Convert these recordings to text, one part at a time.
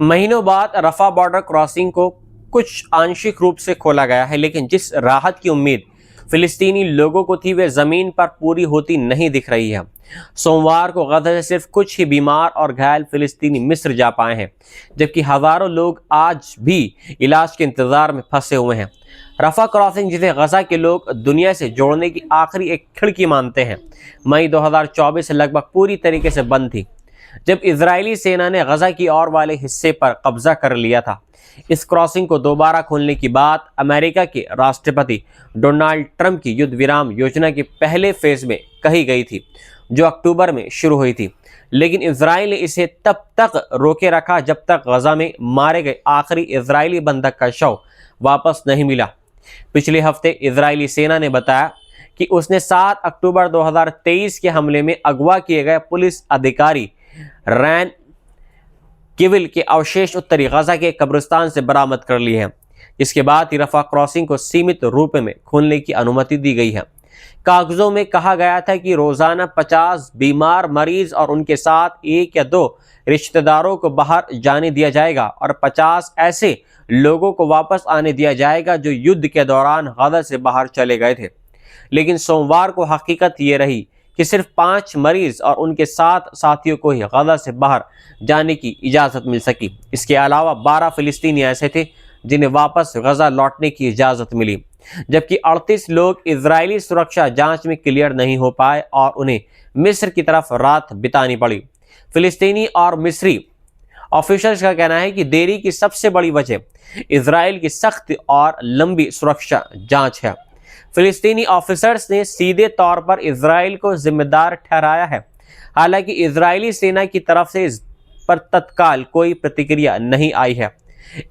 महीनों बाद रफा border crossing को कुछ आंशिक रूप से खोला गया है, लेकिन जिस राहत की उम्मीद फिलिस्तीनी लोगों को थी वे जमीन पर पूरी होती नहीं दिख रही है। सोमवार को गजा से सिर्फ कुछ ही बीमार और घायल फिलिस्तीनी मिस्र जा पाए हैं, जबकि हजारों लोग आज भी इलाज के इंतजार में फंसे हुए हैं। रफा क्रॉसिंग, जिसे गजा के लोग दुनिया से जोड़ने की आखिरी एक खिड़की मानते हैं, मई 2024 से लगभग पूरी तरीके से बंद थी, जब इजरायली सेना ने गजा की और वाले हिस्से पर कब्जा कर लिया था। इस क्रॉसिंग को दोबारा खोलने की बात अमेरिका के राष्ट्रपति डोनाल्ड ट्रंप की युद्ध विराम योजना के पहले फेज में कही गई थी, जो अक्टूबर में शुरू हुई थी, लेकिन इजराइल ने इसे तब तक रोके रखा जब तक गजा में मारे गए आखिरी इजरायली बंधक का शव वापस नहीं मिला। पिछले हफ्ते इजरायली सेना ने बताया कि उसने 7 अक्टूबर 2023 के हमले में अगवा किए गए पुलिस अधिकारी रैन किविल के अवशेष उत्तरी गजा के कब्रिस्तान से बरामद कर लिए हैं। इसके बाद ही रफा क्रॉसिंग को सीमित रूप में खोलने की अनुमति दी गई है। कागजों में कहा गया था कि रोजाना 50 बीमार मरीज और उनके साथ 1 या 2 रिश्तेदारों को बाहर जाने दिया जाएगा और 50 ऐसे लोगों को वापस आने दिया जाएगा जो युद्ध के दौरान गजा से बाहर चले गए थे। लेकिन सोमवार को हकीकत ये रही कि सिर्फ 5 मरीज और उनके 7 साथियों को ही गजा से बाहर जाने की इजाज़त मिल सकी। इसके अलावा 12 फिलिस्तीनी ऐसे थे जिन्हें वापस गजा लौटने की इजाज़त मिली, जबकि 38 लोग इजरायली सुरक्षा जांच में क्लियर नहीं हो पाए और उन्हें मिस्र की तरफ रात बितानी पड़ी। फिलिस्तीनी और मिस्री ऑफिसर्स का कहना है कि देरी की सबसे बड़ी वजह इजराइल की सख्त और लंबी सुरक्षा जांच है। फिलिस्तीनी ऑफिसर्स ने सीधे तौर पर इजराइल को जिम्मेदार ठहराया है। हालांकि इजरायली सेना की तरफ से इस पर तत्काल कोई प्रतिक्रिया नहीं आई है।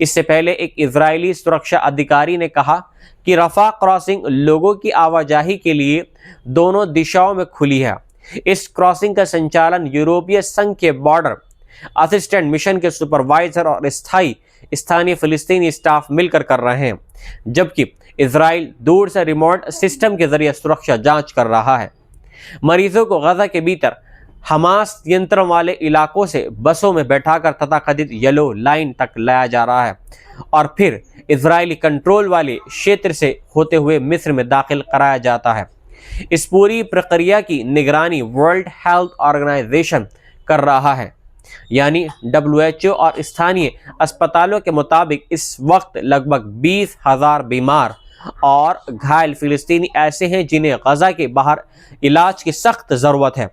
इससे पहले एक इजरायली सुरक्षा अधिकारी ने कहा कि रफा क्रॉसिंग लोगों की आवाजाही के लिए दोनों दिशाओं में खुली है। इस क्रॉसिंग का संचालन यूरोपीय संघ के बॉर्डर असिस्टेंट मिशन के सुपरवाइजर और स्थानीय फिलिस्तीनी स्टाफ मिलकर कर रहे हैं, जबकि इजराइल दूर से रिमोट सिस्टम के जरिए सुरक्षा जांच कर रहा है। मरीजों को गजा के भीतर हमास नियंत्रण वाले इलाकों से बसों में बैठाकर तथाकथित येलो लाइन तक लाया जा रहा है और फिर इजरायली कंट्रोल वाले क्षेत्र से होते हुए मिस्र में दाखिल कराया जाता है। इस पूरी प्रक्रिया की निगरानी वर्ल्ड हेल्थ ऑर्गेनाइजेशन कर रहा है, यानी WHO, और स्थानीय अस्पतालों के मुताबिक इस वक्त लगभग 20,000 बीमार और घायल फिलिस्तीनी ऐसे हैं जिन्हें गजा के बाहर इलाज की सख्त जरूरत है।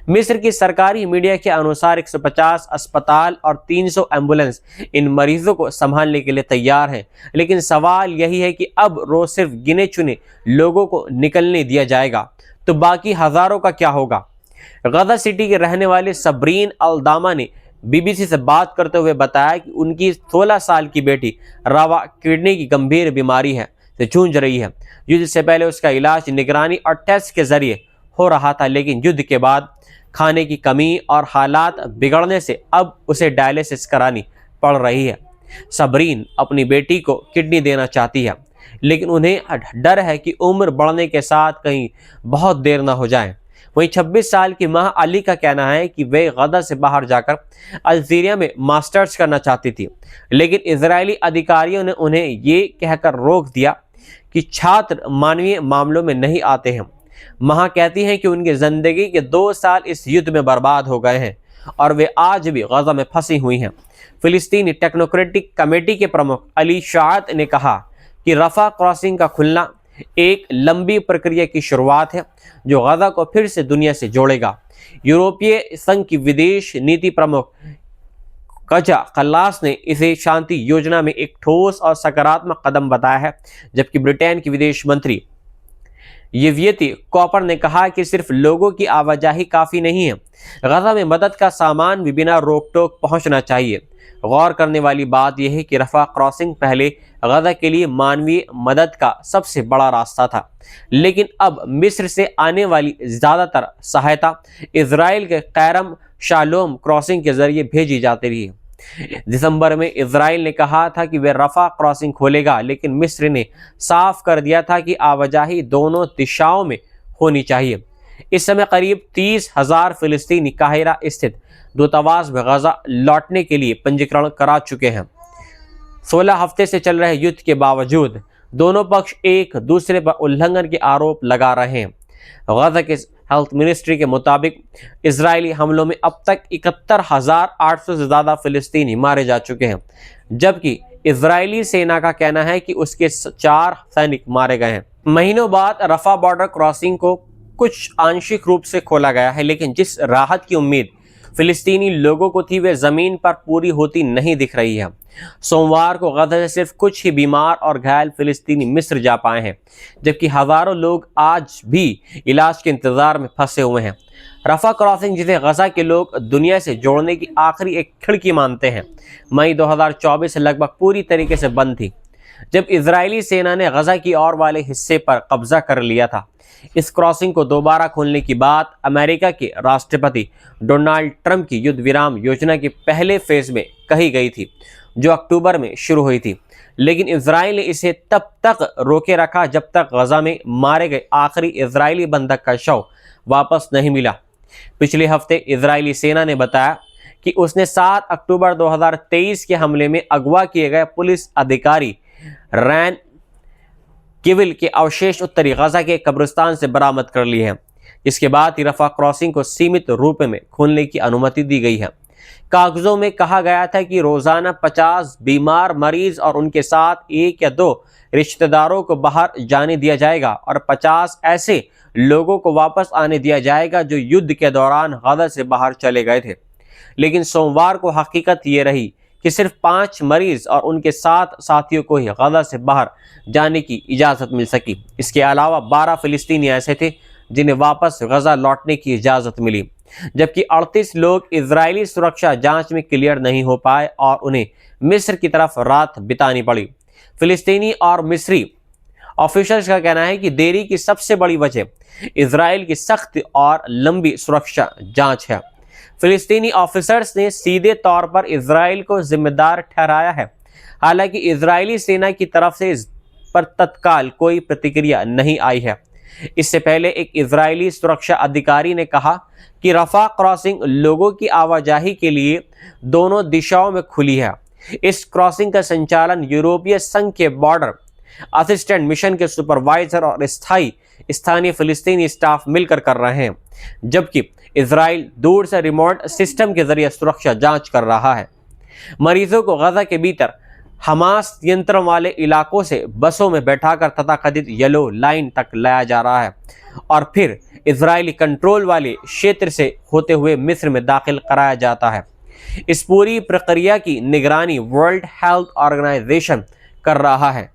मिस्र की सरकारी मीडिया के अनुसार 150 अस्पताल और 300 एम्बुलेंस इन मरीजों को संभालने के लिए तैयार हैं, लेकिन सवाल यही है कि अब रोज सिर्फ गिने चुने लोगों को निकलने दिया जाएगा तो बाकी हजारों का क्या होगा। गजा सिटी के रहने वाले सबरीन अल-दामा ने BBC से बात करते हुए बताया कि उनकी 16 साल की बेटी रावा किडनी की गंभीर बीमारी से जूझ रही है। युद्ध से पहले उसका इलाज निगरानी और टेस्ट के जरिए हो रहा था, लेकिन युद्ध के बाद खाने की कमी और हालात बिगड़ने से अब उसे डायलिसिस करानी पड़ रही है। सबरीन अपनी बेटी को किडनी देना चाहती है, लेकिन उन्हें डर है कि उम्र बढ़ने के साथ कहीं बहुत देर ना हो जाए। वहीं 26 साल की मां अली का कहना है कि वे गजा से बाहर जाकर अल्जीरिया में मास्टर्स करना चाहती थी, लेकिन इजरायली अधिकारियों ने उन्हें ये कहकर रोक दिया कि छात्र मानवीय मामलों में नहीं आते हैं। मां कहती हैं कि उनकी जिंदगी के 2 साल इस युद्ध में बर्बाद हो गए हैं और वे आज भी गजा में फंसी हुई हैं। फिलिस्तीनी टेक्नोक्रेटिक कमेटी के प्रमुख अली शाअत ने कहा कि रफा क्रॉसिंग का खुलना एक लंबी प्रक्रिया की शुरुआत है जो गजा को फिर से दुनिया से जोड़ेगा। यूरोपीय संघ की विदेश नीति प्रमुख कजा कल्लास ने इसे शांति योजना में एक ठोस और सकारात्मक कदम बताया है, जबकि ब्रिटेन की विदेश मंत्री येवियती कॉपर ने कहा कि सिर्फ लोगों की आवाजाही काफी नहीं है, गजा में मदद का सामान भी बिना रोक टोक पहुंचना चाहिए। गौर करने वाली बात यह है कि रफा क्रॉसिंग पहले गजा के लिए मानवीय मदद का सबसे बड़ा रास्ता था, लेकिन अब मिस्र से आने वाली ज्यादातर सहायता इजराइल के कैरम शालोम क्रॉसिंग के जरिए भेजी जाती रही है। दिसंबर में इजराइल ने कहा था कि वह रफा क्रॉसिंग खोलेगा, लेकिन मिस्र ने साफ कर दिया था कि आवाजाही दोनों दिशाओं में होनी चाहिए। इस समय करीब 30,000 फिलिस्तीनी काहिरा स्थित दूतावास में गजा लौटने के लिए पंजीकरण करा चुके हैं। 16 हफ्ते से चल रहे युद्ध के बावजूद दोनों पक्ष एक दूसरे पर उल्लंघन के आरोप लगा रहे हैं। गजा के हेल्थ मिनिस्ट्री के मुताबिक इजरायली हमलों में अब तक 71,800 से ज़्यादा फिलिस्तीनी मारे जा चुके हैं, जबकि इजरायली सेना का कहना है कि उसके 4 सैनिक मारे गए हैं। महीनों बाद रफा बॉर्डर क्रॉसिंग को कुछ आंशिक रूप से खोला गया है, लेकिन जिस राहत की उम्मीद फिलिस्तीनी लोगों को थी वे ज़मीन पर पूरी होती नहीं दिख रही है। सोमवार को गजा से सिर्फ कुछ ही बीमार और घायल फिलिस्तीनी मिस्र जा पाए हैं, जबकि हज़ारों लोग आज भी इलाज के इंतज़ार में फंसे हुए हैं। रफा क्रॉसिंग, जिसे गजा के लोग दुनिया से जोड़ने की आखिरी एक खिड़की मानते हैं, मई 2024 से लगभग पूरी तरीके से बंद थी, जब इजरायली सेना ने गजा की ओर वाले हिस्से पर कब्जा कर लिया था। इस क्रॉसिंग को दोबारा खोलने की बात अमेरिका के राष्ट्रपति डोनाल्ड ट्रंप की युद्ध विराम योजना के पहले फेज में कही गई थी, जो अक्टूबर में शुरू हुई थी, लेकिन इजराइल ने इसे तब तक रोके रखा जब तक गजा में मारे गए आखिरी इजरायली बंधक का शव वापस नहीं मिला। पिछले हफ्ते इजरायली सेना ने बताया कि उसने 7 अक्टूबर 2023 के हमले में अगवा किए गए पुलिस अधिकारी रैन किविल के अवशेष उत्तरी गजा के कब्रिस्तान से बरामद कर लिए हैं। इसके बाद ही रफा क्रॉसिंग को सीमित रूप में खोलने की अनुमति दी गई है। कागजों में कहा गया था कि रोजाना 50 बीमार मरीज और उनके साथ 1 या 2 रिश्तेदारों को बाहर जाने दिया जाएगा और 50 ऐसे लोगों को वापस आने दिया जाएगा जो युद्ध के दौरान गजा से बाहर चले गए थे। लेकिन सोमवार को हकीकत ये रही कि सिर्फ 5 मरीज और उनके 7 साथियों को ही गजा से बाहर जाने की इजाज़त मिल सकी। इसके अलावा 12 फिलिस्तीनी ऐसे थे जिन्हें वापस गजा लौटने की इजाज़त मिली, जबकि 38 लोग इजरायली सुरक्षा जांच में क्लियर नहीं हो पाए और उन्हें मिस्र की तरफ रात बितानी पड़ी। फिलिस्तीनी और मिस्री ऑफिशियल्स का कहना है कि देरी की सबसे बड़ी वजह इजराइल की सख्त और लंबी सुरक्षा जांच है। फिलिस्तीनी ऑफिसर्स ने सीधे तौर पर इजराइल को जिम्मेदार ठहराया है। हालांकि इजरायली सेना की तरफ से इस पर तत्काल कोई प्रतिक्रिया नहीं आई है। इससे पहले एक इजरायली सुरक्षा अधिकारी ने कहा कि रफा क्रॉसिंग लोगों की आवाजाही के लिए दोनों दिशाओं में खुली है। इस क्रॉसिंग का संचालन यूरोपीय संघ के बॉर्डर असिस्टेंट मिशन के सुपरवाइजर और स्थानीय फिलिस्तीनी स्टाफ मिलकर कर रहे हैं, जबकि इजराइल दूर से रिमोट सिस्टम के जरिए सुरक्षा जांच कर रहा है। मरीजों को गजा के भीतर हमास नियंत्रण वाले इलाकों से बसों में बैठाकर तथाकथित येलो लाइन तक लाया जा रहा है और फिर इजरायली कंट्रोल वाले क्षेत्र से होते हुए मिस्र में दाखिल कराया जाता है। इस पूरी प्रक्रिया की निगरानी वर्ल्ड हेल्थ ऑर्गेनाइजेशन कर रहा है,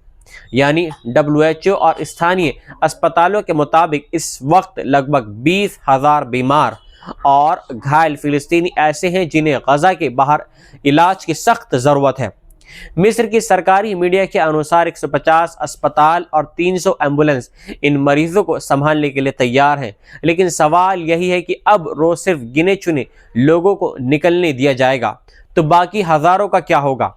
यानी WHO, और स्थानीय अस्पतालों के मुताबिक इस वक्त लगभग 20,000 बीमार और घायल फिलिस्तीनी ऐसे हैं जिन्हें गजा के बाहर इलाज की सख्त ज़रूरत है। मिस्र की सरकारी मीडिया के अनुसार 150 अस्पताल और 300 एम्बुलेंस इन मरीजों को संभालने के लिए तैयार हैं, लेकिन सवाल यही है कि अब रोज सिर्फ गिने चुने लोगों को निकलने दिया जाएगा तो बाकी हज़ारों का क्या होगा।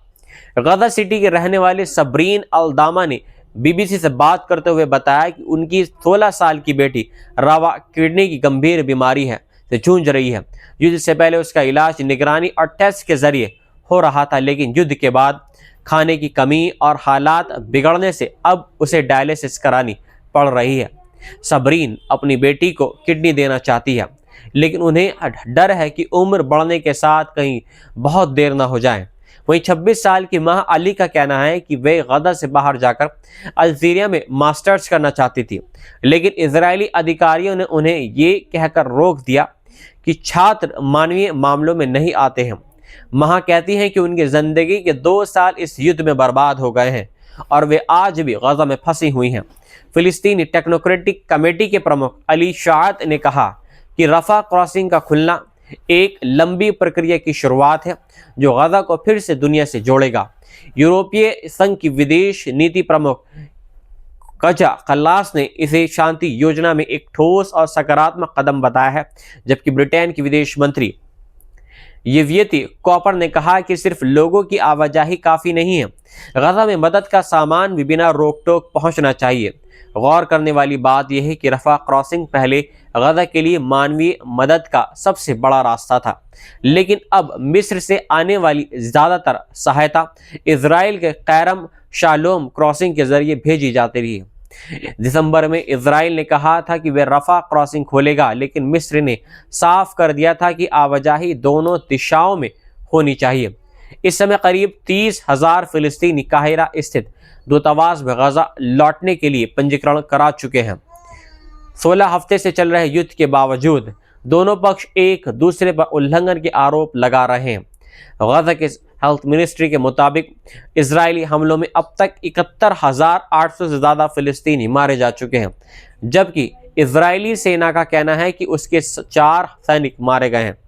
गजा सिटी के रहने वाले सबरीन अल-दामा ने BBC से बात करते हुए बताया कि उनकी 16 साल की बेटी रवा किडनी की गंभीर बीमारी से जूझ रही है। युद्ध से पहले उसका इलाज निगरानी और टेस्ट के जरिए हो रहा था, लेकिन युद्ध के बाद खाने की कमी और हालात बिगड़ने से अब उसे डायलिसिस करानी पड़ रही है। सबरीन अपनी बेटी को किडनी देना चाहती है, लेकिन उन्हें डर है कि उम्र बढ़ने के साथ कहीं बहुत देर ना हो जाए। वहीं 26 साल की मां अली का कहना है कि वे गजा से बाहर जाकर अल्जीरिया में मास्टर्स करना चाहती थी, लेकिन इजरायली अधिकारियों ने उन्हें ये कहकर रोक दिया कि छात्र मानवीय मामलों में नहीं आते हैं। मां कहती हैं कि उनकी जिंदगी के 2 साल इस युद्ध में बर्बाद हो गए हैं और वे आज भी गजा में फंसी हुई हैं। फिलिस्तीनी टेक्नोक्रेटिक कमेटी के प्रमुख अली शाअत ने कहा कि रफा क्रॉसिंग का खुलना एक लंबी प्रक्रिया की शुरुआत है जो गजा को फिर से दुनिया से जोड़ेगा। यूरोपीय संघ की विदेश नीति प्रमुख कजा कल्लास ने इसे शांति योजना में एक ठोस और सकारात्मक कदम बताया है, जबकि ब्रिटेन की विदेश मंत्री येवियती कॉपर ने कहा कि सिर्फ लोगों की आवाजाही काफ़ी नहीं है, गजा में मदद का सामान भी बिना रोक टोक पहुंचना चाहिए। गौर करने वाली बात यह है कि रफा क्रॉसिंग पहले गजा के लिए मानवीय मदद का सबसे बड़ा रास्ता था, लेकिन अब मिस्र से आने वाली ज़्यादातर सहायता इजराइल के कैरम शालोम क्रॉसिंग के जरिए भेजी जाती रही है। दिसंबर में इजराइल ने कहा था कि वह रफा क्रॉसिंग खोलेगा, लेकिन मिस्र ने साफ कर दिया था कि आवाजाही दोनों दिशाओं में होनी चाहिए। इस समय करीब 30,000 फिलिस्तीनी काहिरा स्थित दूतावास में गजा लौटने के लिए पंजीकरण करा चुके हैं। 16 हफ्ते से चल रहे युद्ध के बावजूद दोनों पक्ष एक दूसरे पर उल्लंघन के आरोप लगा रहे हैं। गजा के हेल्थ मिनिस्ट्री के मुताबिक इजरायली हमलों में अब तक 71,800 से ज़्यादा फिलिस्तीनी मारे जा चुके हैं, जबकि इजरायली सेना का कहना है कि उसके 4 सैनिक मारे गए हैं।